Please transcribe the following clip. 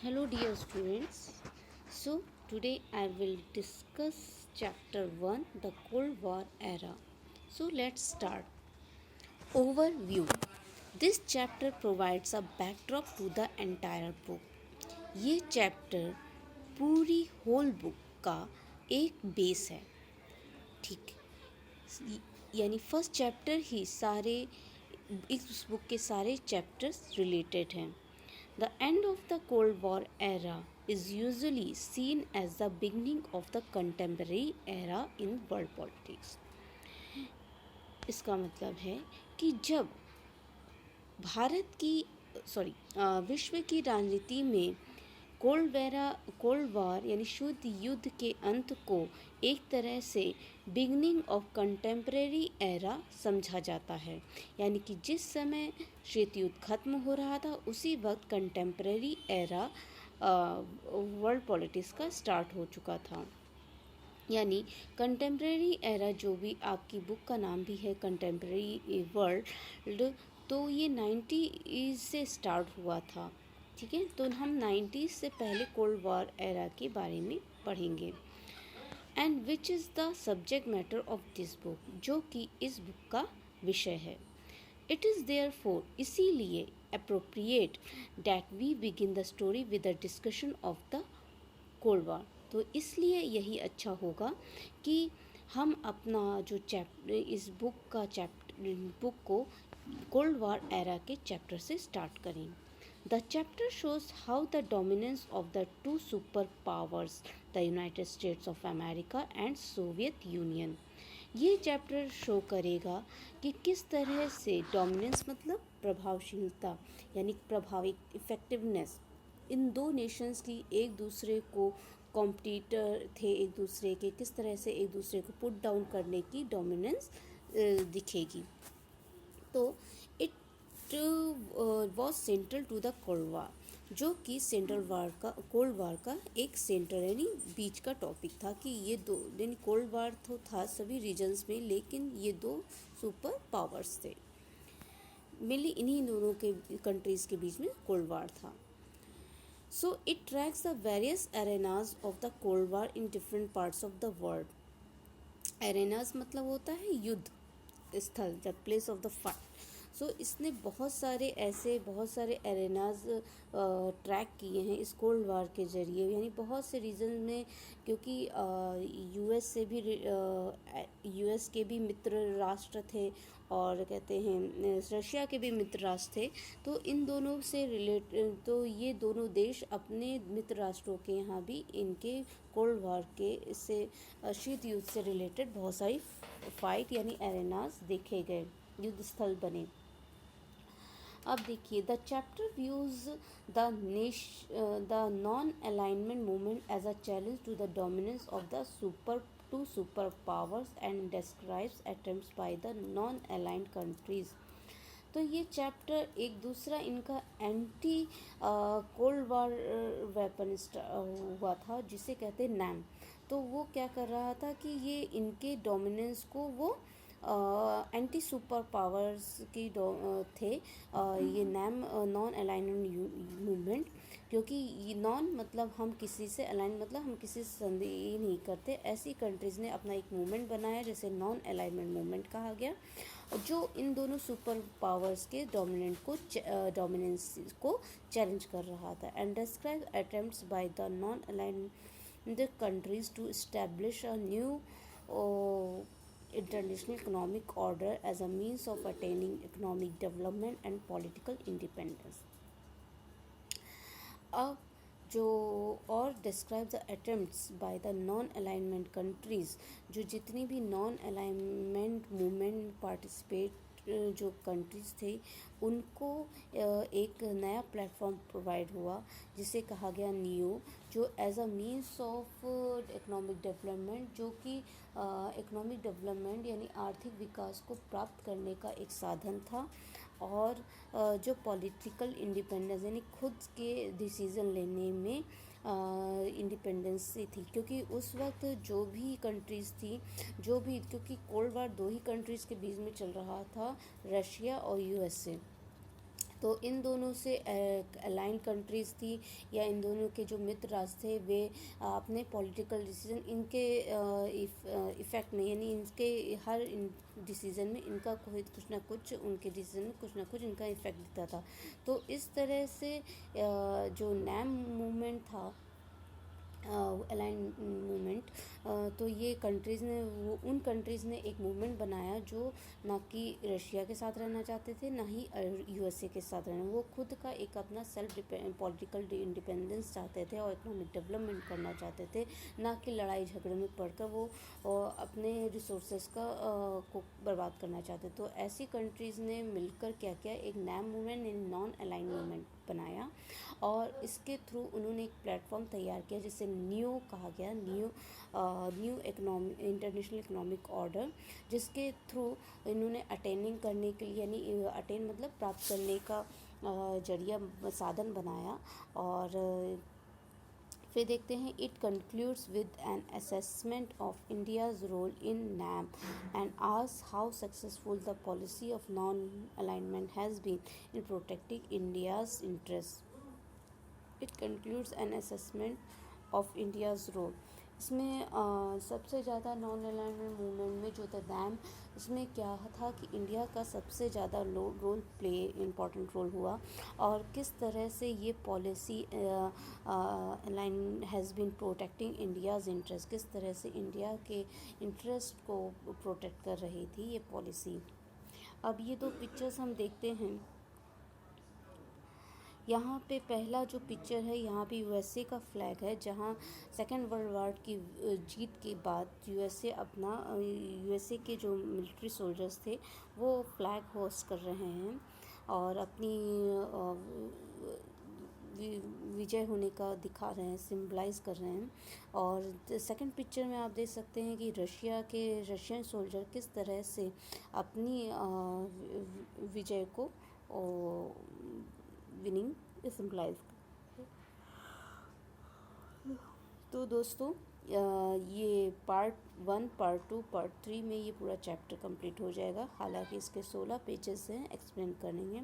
Hello, dear students. So, today I will discuss chapter 1, the Cold War era. So, let's start. Overview. This chapter provides a backdrop to the entire book. ये chapter पूरी whole book का एक base है. ठीक, यानी first chapter ही सारे इस book के सारे चैप्टर्स रिलेटेड हैं. The end of the Cold War era is usually seen as the beginning of the contemporary era in world politics. इसका मतलब है कि जब भारत की विश्व की राजनीति में कोल्ड वार यानी शुद्ध युद्ध के अंत को एक तरह से बिगनिंग ऑफ कंटेम्प्रेरी एरा समझा जाता है. यानी कि जिस समय शीत युद्ध खत्म हो रहा था उसी वक्त कंटेम्प्रेरी एरा वर्ल्ड पॉलिटिक्स का स्टार्ट हो चुका था. यानी कंटेम्प्रेरी एरा जो भी आपकी बुक का नाम भी है कंटेम्प्रेरी वर्ल्ड, तो ये 90s से स्टार्ट हुआ था. ठीक है, तो हम 90s से पहले कोल्ड वॉर एरा के बारे में पढ़ेंगे. And which is the subject matter of this book, जो कि इस बुक का विषय है. इट इज़ देयर फोर, इसीलिए appropriate that we begin the story with the discussion of the cold war. तो इसलिए यही अच्छा होगा कि हम अपना जो चैप्टर इस बुक को कोल्ड वॉर एरा के चैप्टर से स्टार्ट करें. The chapter shows how the dominance of the two super powers, the United states of America and Soviet union. ये चैप्टर शो करेगा कि किस तरह से डोमिनेंस मतलब प्रभावशीलता यानी प्रभावी इफ़ेक्टिवनेस इन दो नेशंस की एक दूसरे को कॉम्पिटिटर थे, एक दूसरे के किस तरह से एक दूसरे को पुट डाउन करने की डोमिनेंस दिखेगी. तो it was central to the cold war, जो कि कोल्ड वार का एक सेंटर यानी बीच का टॉपिक था कि ये दो यानी कोल्ड वार तो था सभी रीजन्स में, लेकिन ये दो सुपर पावर्स थे. मेनली इन्हीं दोनों के कंट्रीज़ के बीच में कोल्ड वार था. So it tracks the various arenas of the Cold War in different parts of the world. Arenas मतलब होता है युद्ध स्थल, the place of the fight. सो इसने बहुत सारे एरेनाज ट्रैक किए हैं इस कोल्ड वार के ज़रिए. यानी बहुत से रीजन में, क्योंकि यूएस के भी मित्र राष्ट्र थे और कहते हैं रशिया के भी मित्र राष्ट्र थे. तो इन दोनों से तो ये दोनों देश अपने मित्र राष्ट्रों के यहाँ भी इनके कोल्ड वार के से शीत युद्ध से रिलेटेड बहुत सारी फाइट यानी एरेनाज देखे गए, युद्ध स्थल बने. अब देखिए, the chapter views the non alignment movement as a challenge to the dominance of the two super powers and describes attempts by the non aligned countries. तो ये चैप्टर एक दूसरा इनका एंटी कोल्ड वार वेपन हुआ था जिसे कहते हैं नैम. तो वो क्या कर रहा था कि ये इनके डोमिनेंस को वो एंटी सुपर पावर्स की थे ये नैम नॉन अलाइनमेंट मूवमेंट. क्योंकि ये नॉन मतलब हम किसी से, अलाइन मतलब हम किसी से संधि नहीं करते. ऐसी कंट्रीज़ ने अपना एक मूवमेंट बनाया जिसे नॉन अलाइनमेंट मूवमेंट कहा गया, जो इन दोनों सुपर पावर्स के डोमिनेंस को चैलेंज कर रहा था. And describe attempts by the non aligned countries to establish a new international economic order as a means of attaining economic development and political independence. अब जो और describe the attempts by the non alignment countries, जो जितनी भी non alignment movement participate जो countries थे उनको एक नया प्लेटफॉर्म प्रोवाइड हुआ जिसे कहा गया नियो, जो as a means of economic development, जो कि इकोनॉमिक डेवलपमेंट यानी आर्थिक विकास को प्राप्त करने का एक साधन था. और जो पॉलिटिकल इंडिपेंडेंस यानी खुद के डिसीज़न लेने में इंडिपेंडेंसी थी. क्योंकि उस वक्त जो भी कंट्रीज़ थी, क्योंकि कोल्ड वार दो ही कंट्रीज़ के बीच में चल रहा था, रशिया और यूएसए. तो इन दोनों से अलाइंड कंट्रीज़ थी या इन दोनों के जो मित्र राष्ट्र थे वे अपने पॉलिटिकल डिसीजन इनके इफ़ेक्ट में यानी इनके हर डिसीज़न में इनका कोई कुछ ना कुछ उनके डिसीजन में कुछ ना कुछ इनका इफ़ेक्ट दिखता था। तो इस तरह से जो नैम मूवमेंट था अलाइन मूवमेंट, तो ये कंट्रीज़ ने वो उन कंट्रीज़ ने एक मूवमेंट बनाया जो ना कि रशिया के साथ रहना चाहते थे ना ही यूएसए के साथ रहना। वो खुद का एक अपना सेल्फ पॉलिटिकल इंडिपेंडेंस चाहते थे और इकोनॉमिक डेवलपमेंट करना चाहते थे, ना कि लड़ाई झगड़े में पड़कर वो अपने रिसोर्सेज का को बर्बाद करना चाहते। तो ऐसी कंट्रीज़ ने मिलकर क्या किया, एक NAM movement non align movement बनाया और इसके थ्रू उन्होंने एक प्लेटफॉर्म तैयार किया जिसे न्यू कहा गया, न्यू इंटरनेशनल इकोनॉमिक ऑर्डर, जिसके थ्रू इन्होंने अटेनिंग करने के लिए यानी अटेन मतलब प्राप्त करने का जरिया साधन बनाया। और फिर देखते हैं it concludes with an assessment of India's role in NAM and asks how successful the policy of non alignment has been in protecting India's interest. It concludes an assessment of India's role. इसमें सबसे ज़्यादा non alignment movement में जो था NAM, इसमें क्या था कि इंडिया का सबसे ज़्यादा रोल प्ले इम्पॉर्टेंट रोल हुआ और किस तरह से ये policy align has been protecting India's interest, किस तरह से इंडिया के इंटरेस्ट को प्रोटेक्ट कर रही थी ये पॉलिसी। अब ये दो पिक्चर्स हम देखते हैं। यहाँ पे पहला जो पिक्चर है यहाँ पे यूएसए का फ्लैग है, जहाँ सेकेंड वर्ल्ड वॉर की जीत के बाद यूएसए के जो मिलिट्री सोल्जर्स थे वो फ्लैग होस्ट कर रहे हैं और अपनी विजय होने का दिखा रहे हैं, सिम्बलाइज कर रहे हैं। और सेकंड पिक्चर में आप देख सकते हैं कि रशियन सोल्जर किस तरह से अपनी विजय को विनिंग सिम्बलाइज। तो दोस्तों ये पार्ट 1, पार्ट 2, पार्ट 3 में ये पूरा चैप्टर कंप्लीट हो जाएगा। हालांकि इसके 16 पेजेस हैं एक्सप्लेन करने में।